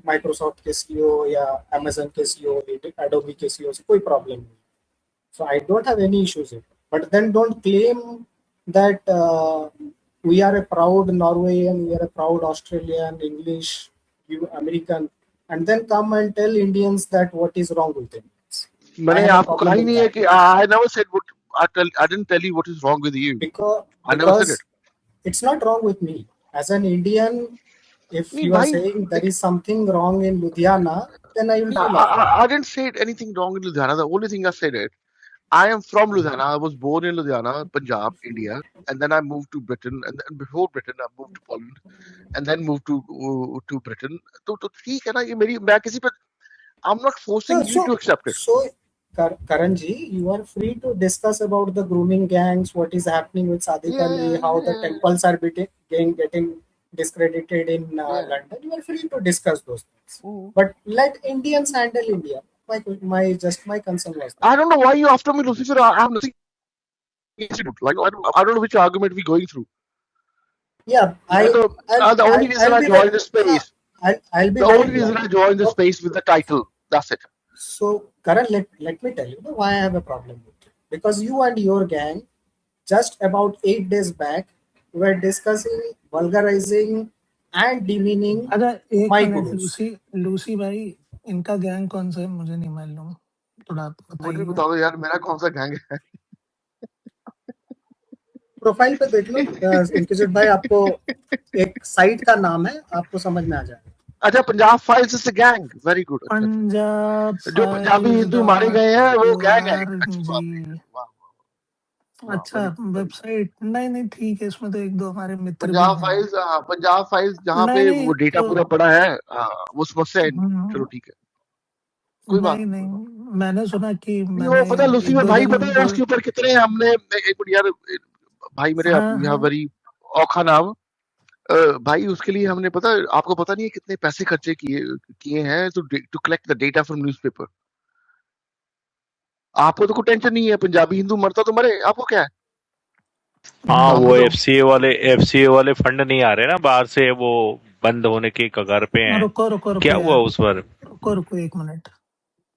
Microsoft के CEO या Amazon के सीईओ, एडोबी के सीईओ से कोई प्रॉब्लम नहीं। So I don't have any issues here. But then don't claim that we are a proud Norwegian, we are a proud Australian, English, you American, and then come and tell Indians that what is wrong with Indians. I मैंने have a आपको कहा problem he with नहीं है that. कि I never said what I didn't tell you what is wrong with you. I never said Because it. it's not wrong with me. As an Indian, if नहीं you are भाई, saying there is something wrong in Ludhiana, then I will no, feel offended. I didn't say anything wrong in Ludhiana. The only thing I said it, I am from Ludhiana. I was born in Ludhiana, Punjab, India, and then I moved to Britain, and then before Britain, I moved to Poland, and then moved to Britain. तो ठीक है ना, ये मेरी मैं किसी पर I'm not forcing you to accept it. So Karanji, you are free to discuss about the grooming gangs, what is happening with Sadiq Ali, how the temples are getting discredited in London. You are free to discuss those things. But let Indians handle India. My concern was that. I don't know why you after me, Lucifer. I have nothing against it. Like I don't know which argument we're going through. Yeah, the only reason I joined the space. I'll be the only reason I joined the space with the title. That's it. So, Karan, let me tell you why I have a problem with it. Because you and your gang, just about 8 days back, were discussing, vulgarizing, and demeaning my gurus. Lucy भाई, इनका gang कौन सा है मुझे नहीं मालूम, थोड़ा मुझे बता दो यार, मेरा कौन सा गैंग है? प्रोफाइल पे देख लो इंक्विजिट भाई, आपको एक साइट का नाम है, आपको समझ में आ जाएगा। अच्छा, Punjab files is a gang, very good. Punjab जो पंजाबी हिंदू मारे गए हैं वो गैंग है। अच्छा, वेबसाइट नहीं ठीक है, इसमें तो एक दो हमारे मित्र पंजाब फाइल्स जहाँ पे वो डेटा पूरा पड़ा है, वो समस्या है। चलो ठीक है, कोई बात नहीं। मैंने सुना कि वो पता लूसी में भाई, पता है उसके ऊपर कितने हमने एक मिनट यार भाई मेरे यहाँ बड़ी औखा नाम भाई, उसके लिए हमने पता आपको पता नहीं है कितने पैसे खर्चे किए हैं to collect the data from newspaper. आपको तो कोई टेंशन नहीं है, पंजाबी हिंदू मरता तो मरे, आपको क्या है? हाँ, वो एफसीए वाले फंड नहीं आ रहे ना बाहर से, वो बंद होने के कगार पे हैं। रुको क्या हुआ उस पर? रुको एक मिनट।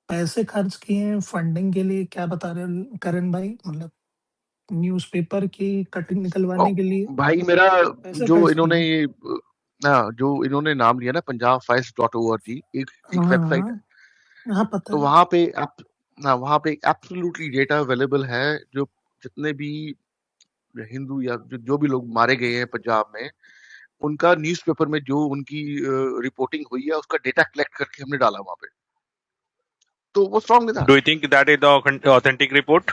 पैसे खर्च किए फंडिंग के लिए, क्या बता रहे हो करण भाई? मतलब न्यूज़पेपर की कटिंग निकलवाने के लिए भाई मेरा जो इन्होंने नाम लिया ना, punjabfiles.org, एक वेबसाइट है। हाँ, पता तो है। वहाँ पे एब्सोल्युटली डेटा अवेलेबल है, जो जितने भी हिंदू या जो भी लोग मारे गए हैं पंजाब में, उनका न्यूज़पेपर में जो उनकी रिपोर्टिंग हुई है उसका डेटा कलेक्ट करके हमने डाला वहाँ पे। तो वो स्ट्रांग नहीं था। Do you think that is the authentic report?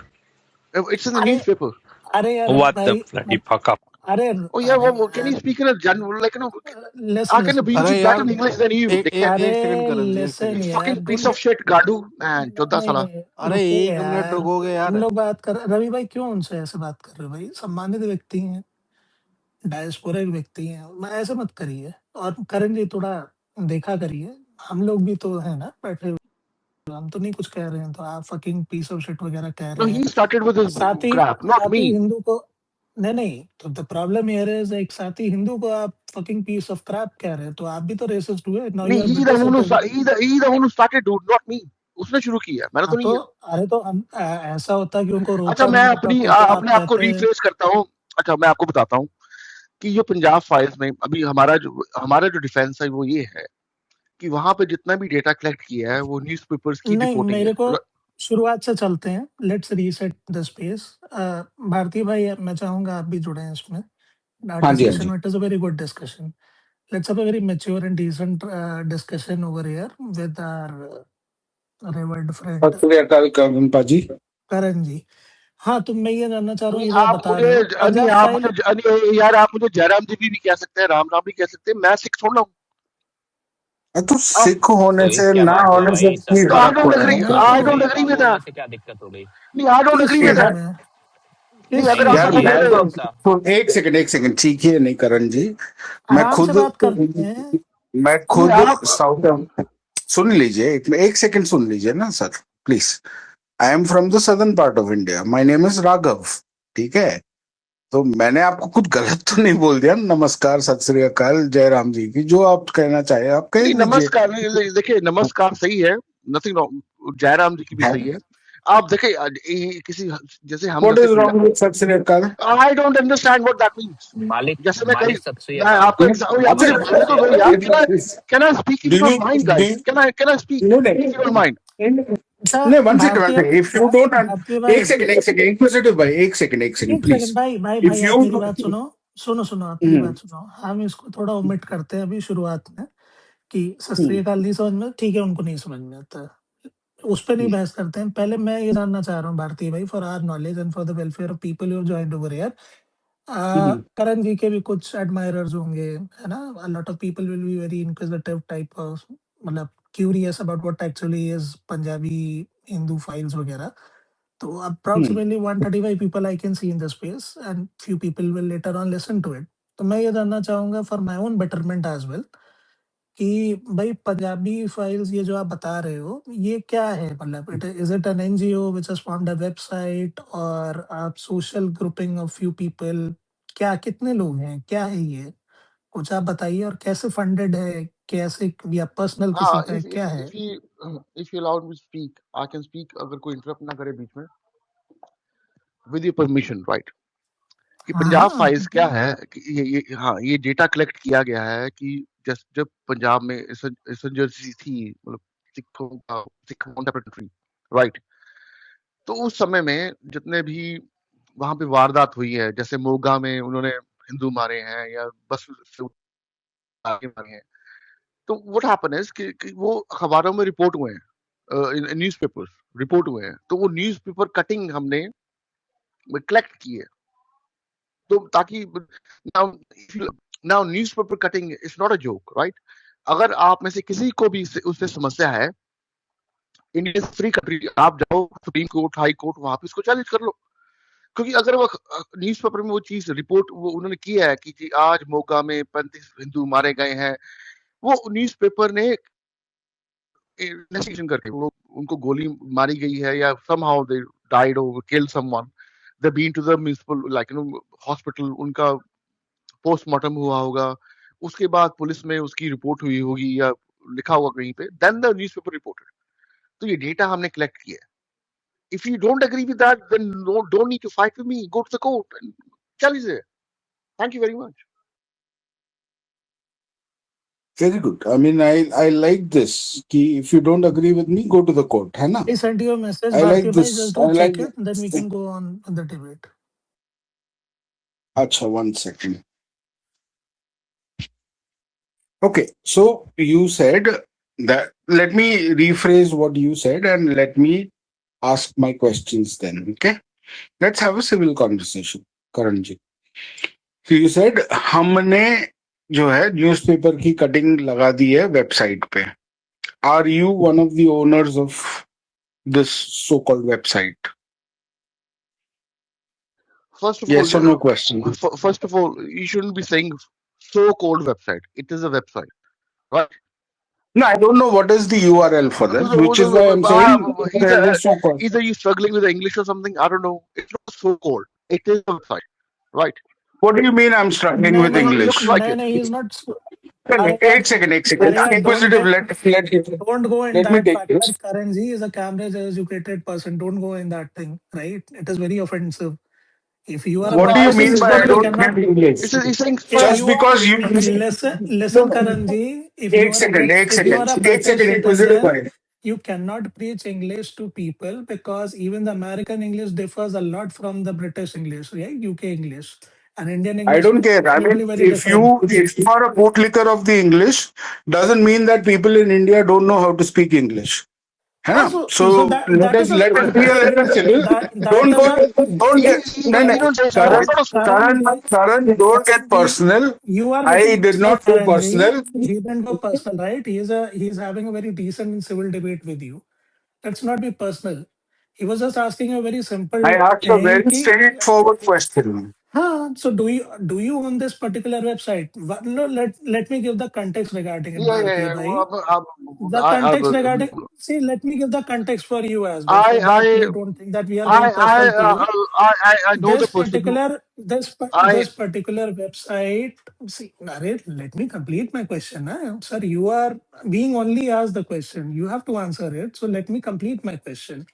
It's in the newspaper. अरे यार what the bloody fuck up. अरे ओ यार, वो can you speak in a general like no, I can be better in English than you. एक second Karan ji, fucking piece of shit गाडू man, 14 साला। अरे एक मिनट रुकोगे यार? हम लोग बात कर, रवि भाई क्यों उनसे ऐसे बात कर रहे हो भाई? सम्मानित व्यक्ति हैं, डायस्पोरा के व्यक्ति हैं, मैं ऐसे मत करिए। और करण जी थोड़ा देखा करिए, हम लोग भी तो है ना बैठे, हम तो नहीं कुछ कह रहे हैं, तो आप फकिंग पीस ऑफ शिट वगैरह कह रहे हैं। He started with his crap, not me. Hindu को नहीं, तो द प्रॉब्लम हियर इज एक साथी हिंदू को आप फकिंग पीस ऑफ क्रैप कह रहे हैं, तो आप भी तो रेसिस्ट हुए। Now you are he the one who started, dude, not me. उसने शुरू किया, मैंने तो नहीं किया। अरे तो ऐसा होता कि उनको रोका। अच्छा, मैं अपने आप को रिफ्रेश करता हूँ। अच्छा, मैं आपको बताता हूँ कि ये पंजाब फाइल्स में अभी हमारा जो डिफेंस है वो ये है कि वहां पे जितना भी डेटा कलेक्ट किया है वो न्यूज़पेपर्स की रिपोर्टिंग है। मेरे को शुरुआत से चलते हैं, let's reset the space. Bharti भाई, मैं चाहूंगा आप भी जुड़े हैं इसमें। Discussion, it is a very good discussion. Let's have a very mature and decent discussion over here with our revered friend Karan ji. हाँ, तो मैं ये जानना चाह रहा हूँ, आप मुझे जयराम जी भी कह सकते हैं, राम भी कह सकते हैं, मैं सिख थोड़ा हूँ। तो सिख होने से ना होने से I don't agree with that। क्या दिक्कत हो गई? नहीं, I don't agree with that। एक सेकंड ठीक है, नहीं करण जी, मैं खुद साउथ, सुन लीजिए एक सेकंड सुन लीजिए ना sir please. I am from the southern part of India, my name is Raghav, ठीक है। तो मैंने आपको कुछ गलत तो नहीं बोल दिया? नमस्कार, सत श्री अकाल, जय राम जी की, जो आप कहना चाहे आप कह नहीं, दीजिए। नमस्कार देखिए, नमस्कार सही है, नथिंग रॉन्ग, जयराम जी की भी सही है। आप देखिए किसी जैसे हम व्हाट इज रॉन्ग विद सत श्री अकाल? I don't understand what that means. मालिक जैसे मैं कहीं सत श्री मैं अकाल। आपको मुझे बोलने तो दो यार। Can I speak if you don't mind guys? Can I speak if you don't mind? अच्छा नहीं, वन सेकंड भारतीय इफ यू डोंट, भारतीय भाई एक सेकंड इंक्विजिटिव भाई, एक सेकंड एक प्लीज। सेकंड भाई भाई इफ भाई यू आप मेरी बात सुनो सुनो सुनो आप मेरी बात सुनो। हम इसको थोड़ा ओमिट करते हैं अभी शुरुआत में कि सत श्री अकाल नहीं समझ में, ठीक है, उनको नहीं समझ में आता, उस पर नहीं बहस करते हैं। पहले मैं ये जानना चाह रहा हूँ भारतीय भाई, for our knowledge and for the welfare of people you joined over here, Karan ji के भी कुछ एडमायरर्स होंगे, है ना? A lot of people will be very inquisitive type of, मतलब curious about what actually is Punjabi Hindu files वगैरह। तो approximately 135 people I can see in the space and few people will later on listen to it. तो मैं ये जानना चाहूंगा for my own betterment as well कि भाई पंजाबी फाइल्स ये जो आप बता रहे हो ये क्या है? मतलब it is it an NGO which has formed a website और आप social grouping of few people? क्या कितने लोग हैं, क्या है ये? कुछ आप बताइए। और कैसे फंडेड है, कैसे, या पर्सनल किसी हाँ, का है, क्या है? if you allow me to speak, I can speak, अगर कोई इंटरप्ट ना करे बीच में, with your permission, right? कि हाँ पंजाब हाँ फाइल्स क्या है कि ये डेटा कलेक्ट किया गया है कि जब पंजाब में इंसर्जेंसी थी, मतलब सिख कंट्री, राइट? तो उस समय में जितने भी वहां पे वारदात हुई है, जैसे मोगा में उन्होंने हिंदू मारे हैं या बस से आगे मारे हैं, तो व्हाट हैपन इज कि वो अखबारों में रिपोर्ट हुए हैं, न्यूज़पेपर्स रिपोर्ट हुए हैं, तो वो न्यूज़पेपर कटिंग हमने कलेक्ट की है। तो ताकि now newspaper cutting is not a joke, right? अगर आप में से किसी को भी उससे समस्या है, इंडिया फ्री कंट्री, आप जाओ सुप्रीम कोर्ट, हाई कोर्ट, वहां पे इसको चैलेंज कर लो। क्योंकि अगर वो न्यूज़पेपर में वो चीज रिपोर्ट वो उन्होंने किया है कि जी आज मोगा में 35 हिंदू मारे गए हैं, वो न्यूज़पेपर ने इन्वेस्टिगेशन करके वो उनको गोली मारी गई है या somehow they died or killed someone, they been to the municipal like hospital, उनका पोस्टमार्टम हुआ होगा, उसके बाद पुलिस में उसकी रिपोर्ट हुई होगी या लिखा होगा कहीं पे, देन द न्यूज़पेपर रिपोर्टेड। तो ये डेटा हमने कलेक्ट किया है। If you don't agree with that then don't need to fight with me, go to the court and challenge it. Thank you very much. Very good. I mean I like this कि if you don't agree with me go to the court, है ना? I sent you a message, I like Bharti bhai, this, just do I check like. it, then we can go on with the debate. अच्छा, one second. Okay, so you said that, let me rephrase what you said and let me ask my questions then, okay? Let's have a civil conversation, Karan ji. So you said हमने जो है newspaper की cutting लगा दी है website पे. Are you one of the owners of this so-called website? First of Yes all, or no question? first of all, you shouldn't be saying so-called website. It is a website, right? No, I don't know what is the URL for that, which is why I'm saying there is so-called. Either you're struggling with English or something. I don't know. It's not so-called. It is a website, right? What do you mean I'm struggling No, with no, English? Looks like it. he's not. Eight second. Inquisitive, Don't go in let me that take factor. this. Karan ji is a Cambridge educated person. Don't go in that thing, right? It is very offensive. If you are a What do you British mean by I citizen, you don't cannot. get English? He's saying If Just you because you listen, Karan ji, if you are a British Inquisitive citizen, bhai. you cannot preach English to people because even the American English differs a lot from the British English, right? UK English and Indian I English don't is care. I absolutely mean, very if different. you are a bootlicker of the English, doesn't mean that people in India don't know how to speak English. है ना? So that is let us be a little civil. that is a Don't get you don't say so. Karan, don't get personal. You are I getting did personal, not go Karan ji. personal. He didn't go personal, right? He's having a very decent and civil debate with you. Let's not be personal. He was just asking a very simple I asked a thing. very straightforward question. Huh. So do you own this particular website? No, let me give the context regarding it, Yeah, Bhartiya yeah. bhai. The I, context regarding, see, let me give the context for you as well, I, so that I, you don't think that we are being I, partial to you. I know the This person who particular I. this particular website. See, Narendra, let me complete my question. Sir, you are being only asked the question. You have to answer it. So let me complete my question.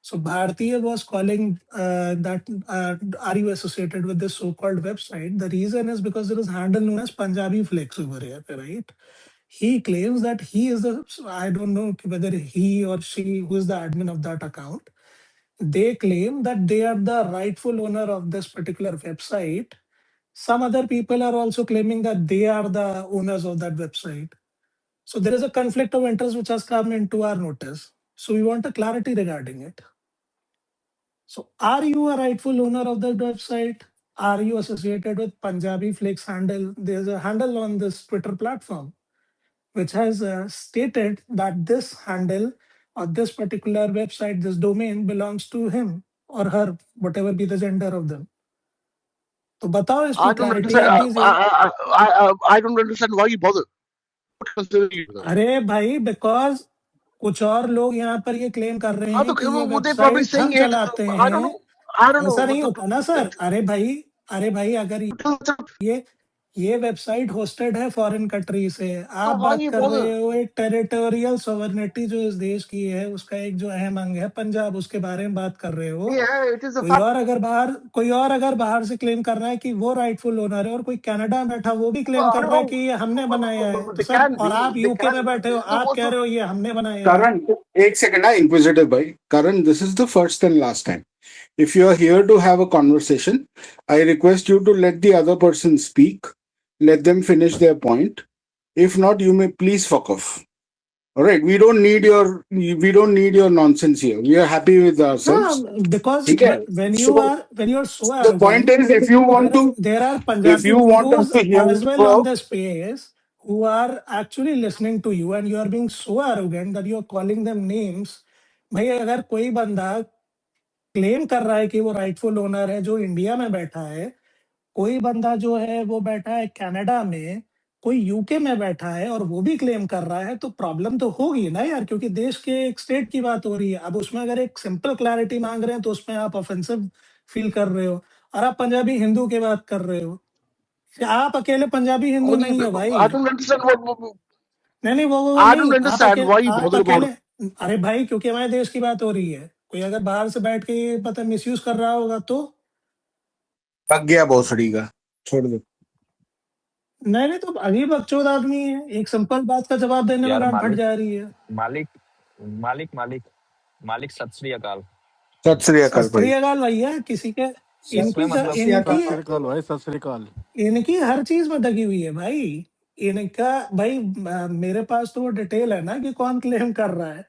So Bhartiya was calling that are you associated with this so-called website? The reason is because there is handle known as Punjabi Flex over here, right? He claims that he is the, so I don't know whether he or she who is the admin of that account. They claim that they are the rightful owner of this particular website. Some other people are also claiming that they are the owners of that website. So there is a conflict of interest which has come into our notice. So we want a clarity regarding it. So are you a rightful owner of the website? Are you associated with Punjabi Flakes handle? There's a handle on this Twitter platform which has stated that this handle or this particular website, this domain belongs to him or her, whatever be the gender of them. तो बताओ इस पे I don't clarity understand. आप दीजिए. I don't understand why you bother. What considering you bother? अरे भाई because कुछ और लोग यहाँ पर ये क्लेम कर रहे हाँ हैं तो कि ये वो they probably वेबसाइट saying हम it. चलाते I don't हैं. know. I don't know. ऐसा नहीं होता ना सर. मतलब अरे भाई अगर ये वेबसाइट होस्टेड है फॉरेन कंट्री से. आप why बात you कर bother? रहे हो एक टेरिटोरियल सॉवरेनिटी जो इस देश की है उसका एक जो अहम अंग है पंजाब, उसके बारे में बात कर रहे हो. Yeah, it is a कोई fact. और अगर बाहर से क्लेम कर रहा है कि वो राइटफुल ओनर है और कोई कनाडा में बैठा वो भी क्लेम कर रहा है कि ये हमने बनाया है, तो They सर can और be. आप They यूके can में be. बैठे हो, So आप what's कह the रहे हो ये हमने बनाया है. Karan, एक second, invisited boy. Karan, this is the first and last time. If you are here to have a conversation, I request you to let the other person speak. Let them finish their point. If not, you may please fuck off. All right. We don't need your nonsense here. We are happy with ourselves. No, because Okay. when you So are so the point arrogant, is, if you want to, there are if Punjabi you want us Hindus to hear as you well on talk, the space who are actually listening to you, and you are being so arrogant that you are calling them names. भाई अगर कोई बंदा claim कर रहा है कि वो rightful owner है जो इंडिया में बैठा है, कोई बंदा जो है वो बैठा है कनाडा में, कोई यूके में बैठा है और वो भी क्लेम कर रहा है, तो प्रॉब्लम तो होगी ना यार, क्योंकि देश के एक स्टेट की बात हो रही है. अब उसमें अगर एक सिंपल क्लैरिटी मांग रहे हैं तो उसमें आप ऑफेंसिव फील कर रहे हो. और आप पंजाबी हिंदू की बात कर रहे हो. आप अकेले पंजाबी हिंदू नहीं हो भाई. I don't understand नहीं वो I don't नहीं. understand why you आप bother about अकेले. it. अरे भाई क्योंकि हमारे देश की बात हो रही है. कोई अगर बाहर से बैठ के ये पता मिसयूज कर रहा होगा तो पक गया भोसड़ी का, छोड़ दो. नहीं तो अभी बकचोद आदमी है. एक सिंपल बात का जवाब देने में यार गांड फट मालिक जा रही है. मालिक मालिक मालिक मालिक सत श्री अकाल. सत श्री अकाल सत भाई. श्री अकाल भैया. किसी के इसमें मतलब इनकी सत श्री अकाल भाई, सत श्री अकाल. इनकी हर चीज में दगी हुई है भाई. इनका भाई मेरे पास तो वो डिटेल है ना कि कौन क्लेम कर रहा है.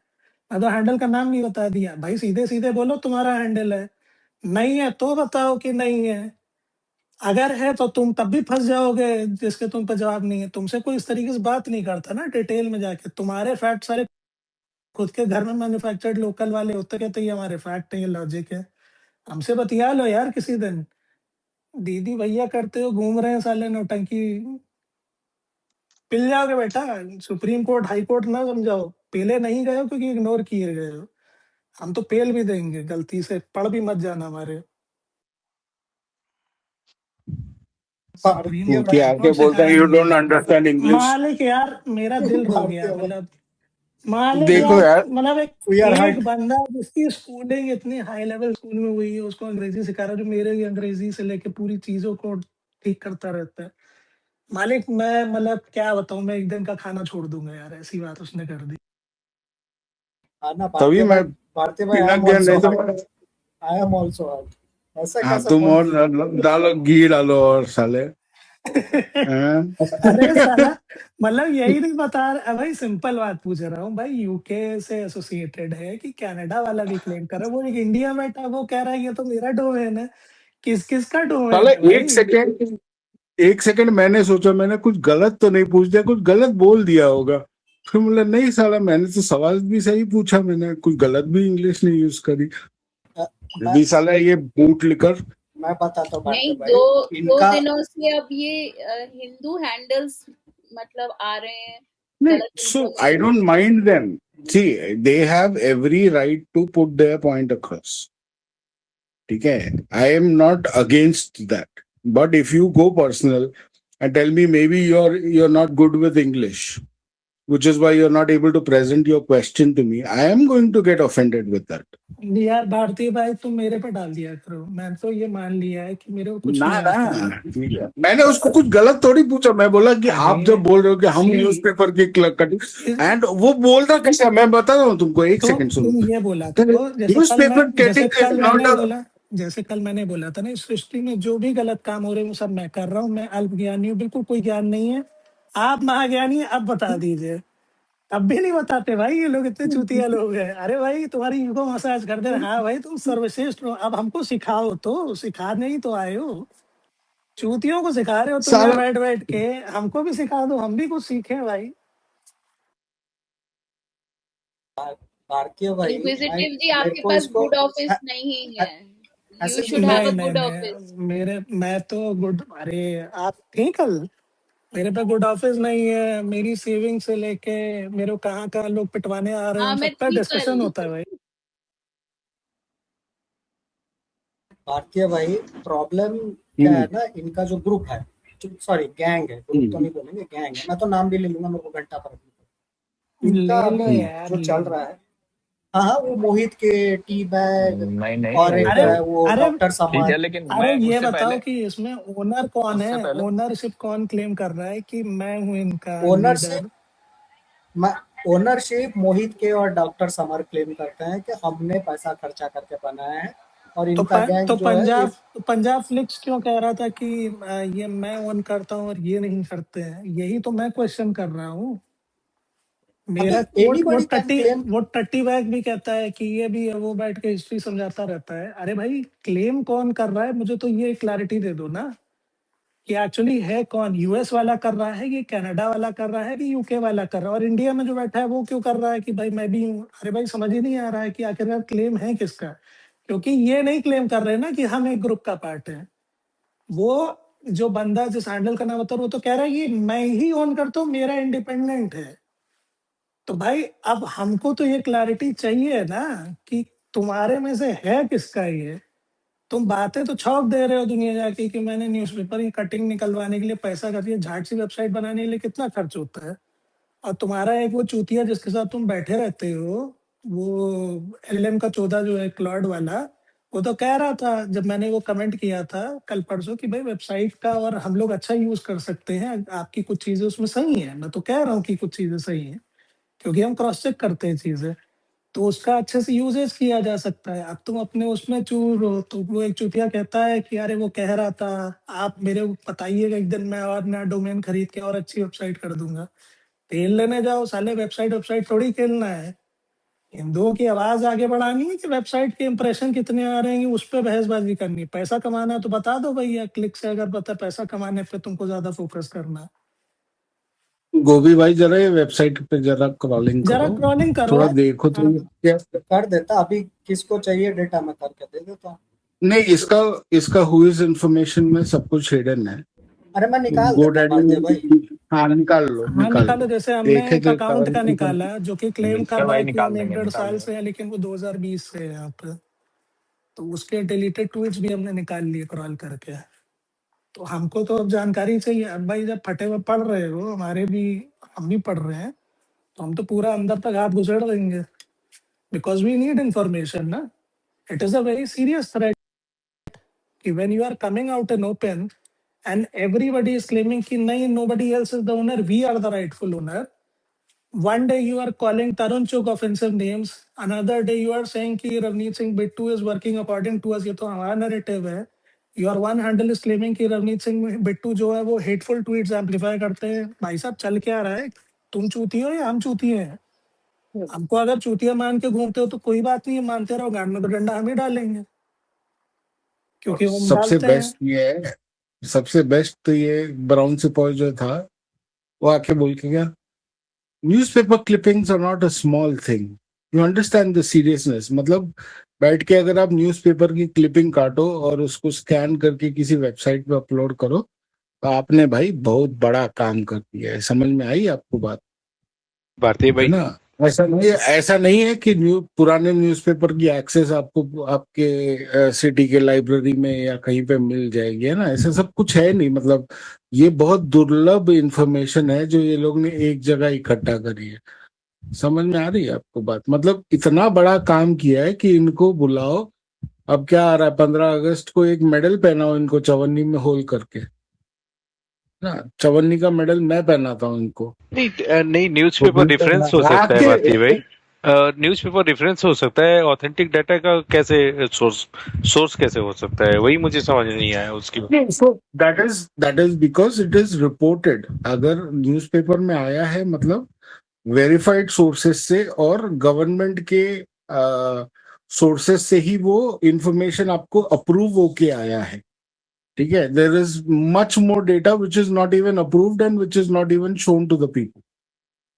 मैं तो हैंडल का नाम नहीं बता दिया भाई. सीधे सीधे बोलो तुम्हारा हैंडल है. नहीं है तो बताओ कि नहीं है. अगर है तो तुम तब भी फंस जाओगे जिसके तुम पे जवाब नहीं है. तुमसे कोई इस तरीके से बात नहीं करता ना डिटेल में जाके. तुम्हारे फैक्ट सारे खुद के घर में मैन्युफैक्चर्ड लोकल वाले होते कहते ये हमारे फैक्ट है, ये लॉजिक है. हमसे बतिया लो यार किसी दिन. दीदी भैया करते हो घूम रहे हैं साले नौटंकी. पिल जाओगे बेटा. सुप्रीम कोर्ट हाई कोर्ट ना समझाओ. पेले नहीं गए हो क्योंकि इग्नोर किए गए हो. हम तो पेल भी देंगे. गलती से पढ़ भी मत जाना हमारे. सुप्रीम तू कोर्ट क्या हाई आके कोर्ट से बोलता है काम यू नहीं डोंट है. Understand English. मालिक यार मेरा दिल रो गया. मतलब मालिक देखो यार यार, मतलब We are एक hurt. बंदा जिसकी स्कूलिंग इतनी हाई लेवल स्कूल में हुई है उसको अंग्रेजी सिखा रहा है, जो मेरे भी अंग्रेजी से लेके पूरी चीजों को ठीक करता रहता है. मालिक मैं मतलब क्या बताऊं. मैं एक दिन का खाना छोड़ दूंगा यार. ऐसी बात उसने कर दी. आना तभी मैं भारती भाई I पिलक am गया. also नहीं तो hurt. I am also hurt. ऐसा हाँ, कैसा तुम कौन और डालो, घी डालो और साले. हाँ? अरे साला मतलब यही नहीं बता रहा भाई. सिंपल बात पूछ रहा हूँ भाई. यूके से एसोसिएटेड है कि कनाडा वाला भी क्लेम कर रहा है. वो एक इंडिया में बैठा वो कह रहा है ये तो मेरा डोमेन है. किस किस का डोमेन साले है भाई. एक सेकंड मैंने सोचा मैंने कुछ गलत तो नहीं पूछ दिया, कुछ गलत बोल दिया होगा. फिर बोला नहीं साला मैंने तो सवाल भी सही पूछा, मैंने कुछ गलत भी इंग्लिश नहीं यूज करी. भी साला ये बूट लिकर मैं बताता हूँ नहीं, भारती दो भाई, दो इनका दिनों से अब ये हिंदू हैंडल्स मतलब आ रहे हैं No, गलत so I information. don't mind them. See, they have every right to put their point across. Okay, I am not against that. But if you go personal and tell me maybe you're not good with English, which is why you're not able to present your question to me, I am going to get offended with that. यार भारती भाई तुम मेरे पे डाल दिया करो, मैं तो ये मान लिया है कि मेरे को कुछ ना नहीं आता है। ना मैंने उसको कुछ गलत थोड़ी पूछा, मैं बोला कि आप अरे जब बोल रहे हो कि हम see, न्यूज़पेपर की कटिंग, इस- एंड वो बोल रहा कैसे, मैं बता रहा हूँ तुमको, एक तो सेकंड सुनो। तुम ये बोला करो न्यूज़पेपर जैसे कटिंग कल इज मैंने नॉट बोला जैसे कल मैंने बोला था ना, इस सृष्टि में जो भी गलत काम हो रहे हैं वो सब मैं कर रहा हूँ, मैं अल्प ज्ञानी हूँ, बिल्कुल कोई ज्ञान नहीं है। आप महाज्ञानी हैं, अब बता दीजिए। अब भी नहीं बताते भाई, ये लोग इतने चूतिया लोग हैं। अरे भाई तुम्हारी ईगो मसाज कर दे, हाँ भाई तुम सर्वश्रेष्ठ हो, अब हमको सिखाओ, तो सिखाने ही तो आए हो। चूतियों को सिखा रहे हो तुम यहाँ सारा। बैठ बैठ के, हमको भी सिखा दो, हम भी कुछ सीखें भाई। भारतीय भाई, इंक्विजिटिव जी, मेरे आपके को पास इसको गुड ऑफिस नहीं है, ऐसे यू शुड हैव नहीं अ नहीं गुड ऑफिस। नहीं, मैं तो गुड, अरे आप थी कल, मेरे पे गुड ऑफिस नहीं है। मेरी सेविंग से लेके मेरे को कहाँ कहाँ लोग पिटवाने आ रहे हैं, हाँ, उन मैं सबका थी डिस्कशन कल। होता है भाई। भारतीय भाई, प्रॉब्लम क्या है ना, इनका जो ग्रुप है, सॉरी गैंग है, ग्रुप तो नहीं बोलेंगे, गैंग है, मैं तो नाम भी ले लूंगा, मेरे को घंटा फर्क नहीं पड़ता। इनका ले लो अभी यार, जो ले चल लो। रहा है, हाँ हाँ, वो मोहित के टी बैग, नहीं नहीं, और वो एक अरे तो है वो अरे डॉक्टर ठीक है, समर। लेकिन अरे मैं ये उससे बताओ पहले कि इसमें ओनर कौन उससे है, पहले ओनरशिप कौन क्लेम कर रहा है कि मैं हूँ इनका ओनरशिप लीडर? ओनरशिप मोहित के और डॉक्टर समर क्लेम करते हैं कि हमने पैसा खर्चा करके बनाया है, और इनका गैंग जो है ये तो पंजाब फ्लिक्स क्यों कह रहा था कि ये मैं ओन करता हूँ और ये नहीं करते हैं? यही तो मैं क्वेश्चन कर रहा हूँ। अभी मेरा एनीबॉडी कैन क्लेम। वो टट्टी बैग भी कहता है कि ये भी है, वो बैठ के हिस्ट्री समझाता रहता है। अरे भाई क्लेम कौन कर रहा है, मुझे तो ये क्लैरिटी दे दो ना, कि एक्चुअली है कौन, यूएस वाला कर रहा है कि कनाडा वाला कर रहा है कि यूके वाला कर रहा है, और इंडिया में जो बैठा है वो क्यों कर रहा है कि भाई मैं भी हूँ? अरे भाई समझ ही नहीं आ रहा है कि आखिरकार क्लेम है किसका। क्योंकि ये नहीं क्लेम कर रहे ना कि हम एक ग्रुप का पार्ट है। वो जो बंदा जिस हैंडल का नाम होता है वो तो कह रहा है कि मैं ही ओन करता हूँ, मेरा इंडिपेंडेंट है। तो भाई अब हमको तो ये क्लैरिटी चाहिए ना कि तुम्हारे में से है किसका ये। तुम बातें तो छौप दे रहे हो दुनिया जाके कि मैंने न्यूज़पेपर की कटिंग निकलवाने के लिए पैसा कर दिया, झाट सी वेबसाइट बनाने के लिए कितना खर्च होता है। और तुम्हारा एक वो चूतिया जिसके साथ तुम बैठे रहते हो, वो एलएम का 14 जो है क्लॉड वाला, वो तो कह रहा था जब मैंने वो कमेंट किया था कल परसों कि भाई वेबसाइट का और हम लोग अच्छा यूज कर सकते हैं, आपकी कुछ चीजें उसमें सही हैं। मैं तो कह रहा हूँ कि कुछ चीजें सही हैं, क्योंकि हम क्रॉस चेक करते हैं चीजें, तो उसका अच्छे से यूजेस किया जा सकता है। अब तुम अपने उसमें चूर हो, तो वो एक चूतिया कहता है कि अरे वो कह रहा था, आप मेरे को बताइएगा एक दिन, मैं और नया डोमेन खरीद के और अच्छी वेबसाइट कर दूंगा। तेल लेने जाओ साले, वेबसाइट थोड़ी खेलना है। हिंदुओं की आवाज आगे बढ़ानी है कि वेबसाइट के इंप्रेशन कितने आ रहे हैं, उस पर बहसबाजी करनी। पैसा कमाना है तो बता दो भैया, क्लिक से अगर पता, पैसा कमाने पे तुमको ज्यादा फोकस करना है। गोभी भाई जरा ये वेबसाइट पे जरा क्रॉलिंग जरा करो, क्रॉलिंग करो। थोड़ा देखो तो हाँ, क्या। कर देता, अभी किसको चाहिए डेटा मैं करके दे देता हूँ। नहीं, इसका हुईज इंफॉर्मेशन में सब कुछ हिडन है। अरे मैं निकाल गो देता भारतीय भाई। डैडी, हाँ निकाल लो हाँ निकाल निकालो। लो। जैसे हमने देखे एक तो अकाउंट का निकाला जो कि क्लेम कर विक्टर रहा भाई है कि हम निकाल एक देंगे, डेढ़ निकाल साल से देंगे। है, लेकिन वो 2020 से है यहाँ पे। तो उसके डिलीटेड ट्वीट्स भी हमने निकाल लिए क्रॉल करके। तो हमको तो अब जानकारी चाहिए। अब भाई जब फटे हुए पढ़ रहे हो, हमारे भी, हम भी पढ़ रहे हैं, तो हम तो पूरा अंदर तक हाथ घुसेड़ देंगे, बिकॉज वी नीड इंफॉर्मेशन ना। It is a very serious threat कि when you are coming out in open and everybody is claiming कि नहीं, nobody else is the owner, we are the rightful owner. One day you are calling Tarun Chugh offensive names, another day you are saying कि Ravneet Singh Bittu is working according to us। ये तो हमारा narrative है। Your one handle is claiming कि Ravneet Singh Bittu जो है वो hateful tweets amplify करते हैं। भाई साहब चल क्या रहा है? तुम चूती हो या हम चूती हैं? हमको अगर चूतिया मान के घूमते हो तो कोई बात नहीं है, मानते रहो, गांड में तो डंडा हम ही डालेंगे, क्योंकि हम सबसे डालते हैं। बेस्ट ये है, सबसे बेस्ट तो ये ब्राउन सिपॉय जो था, वो आके बोल के गया, newspaper clippings are not a small thing, you understand the seriousness. मतलब बैठ के अगर आप न्यूज़पेपर की क्लिपिंग काटो और उसको स्कैन करके किसी वेबसाइट पे अपलोड करो तो आपने भाई बहुत बड़ा काम कर दिया है. समझ में आई आपको बात? भारती है भाई, ना? ऐसा नहीं है कि पुराने न्यूज़पेपर की एक्सेस आपको आपके सिटी के लाइब्रेरी में या कहीं पे मिल जाएगी. है ना? ऐसा सब कुछ है नहीं. मतलब ये बहुत दुर्लभ इंफॉर्मेशन है जो ये लोग ने एक जगह इकट्ठा करी है. समझ में आ रही है आपको बात? मतलब इतना बड़ा काम किया है कि इनको बुलाओ. अब क्या आ रहा है, 15 अगस्त को एक मेडल पहनाओ इनको चवन्नी में होल करके ना. चवन्नी का मेडल मैं पहनाता हूँ इनको. नहीं न्यूज़पेपर डिफरेंस हो सकता है भारती भाई. न्यूज़पेपर डिफरेंस हो सकता है, ऑथेंटिक डाटा का कैसे सोर्स कैसे हो सकता है, वही मुझे समझ नहीं आया उसकी. So that is because it is reported. अगर न्यूज़पेपर में आया है मतलब वेरीफाइड सोर्सेस से और गवर्नमेंट के सोर्सेस से ही वो इंफॉर्मेशन आपको अप्रूव होके आया है. ठीक है? There is much more data which is not even approved and which is not even shown to the people.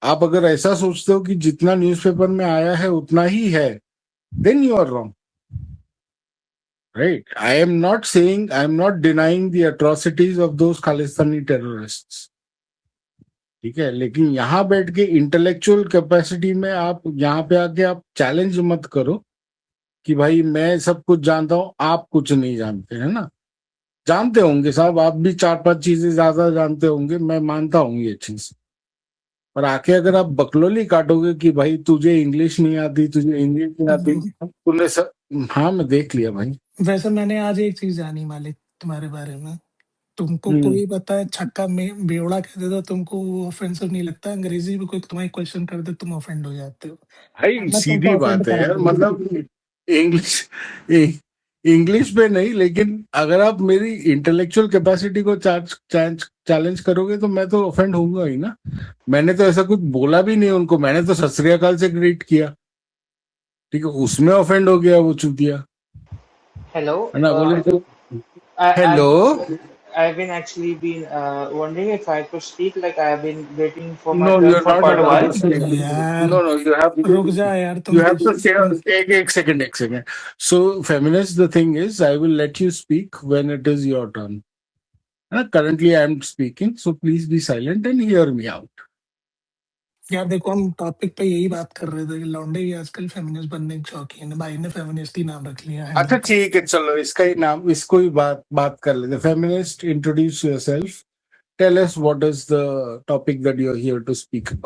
आप अगर ऐसा सोचते हो कि जितना न्यूज़पेपर में आया है उतना ही है, then you are wrong. Right. I am not denying the atrocities of those Khalistani terrorists. ठीक है? लेकिन यहाँ बैठ के इंटेलेक्चुअल कैपेसिटी में आप यहाँ पे आके आप चैलेंज मत करो कि भाई मैं सब कुछ जानता हूँ, आप कुछ नहीं जानते. है ना? जानते होंगे साहब, आप भी 4-5 चीजें ज्यादा जानते होंगे, मैं मानता हूँ ये चीज. पर आके अगर आप बकलोली काटोगे कि भाई तुझे इंग्लिश नहीं आती, तुझे इंग्लिश नहीं आती, तूने सब. हाँ, मैं देख लिया भाई. वैसे मैंने आज एक चीज जानी मालिक तुम्हारे बारे में. तुमको कोई बताए छक्का में बेवड़ा कह दे तो तुमको वो ऑफेंसिव नहीं लगता. अंग्रेजी में कोई तुम्हारी क्वेश्चन कर दे तुम ऑफेंड हो जाते हो. भाई मैं सीधी तुमको बात ऑफेंड है यार. करा मतलब इंग्लिश इंग्लिश पे नहीं, लेकिन अगर आप मेरी इंटेलेक्चुअल कैपेसिटी को चैलेंज करोगे तो मैं तो ऑफेंड होऊंगा ही ना. मैंने तो ऐसा कुछ बोला भी नहीं उनको, मैंने तो सत श्री अकाल से ग्रीट किया. ठीक है? उसमें ऑफेंड हो गया वो चूतिया. Hello. है ना? बोले तो I, hello. I've been actually been wondering if I could speak. Like I've been waiting for my No, turn you're for not quite a while. allowed to speak. यार. No, you have रुक जा यार तुम. you have to say एक second. So feminist, the thing is, I will let you speak when it is your turn. Currently I am speaking, so please be silent and hear me out. यार देखो हम topic पे यही बात कर रहे थे कि लौंडे भी आजकल फेमिनिस्ट बनने के शौकीन है. भाई ने फेमिनिस्ट ही नाम रख लिया है. अच्छा ठीक है, चलो इसका ही नाम, इसको ही बात कर लेते. Feminist, introduce yourself. Tell us what is the topic that you are here to speak about.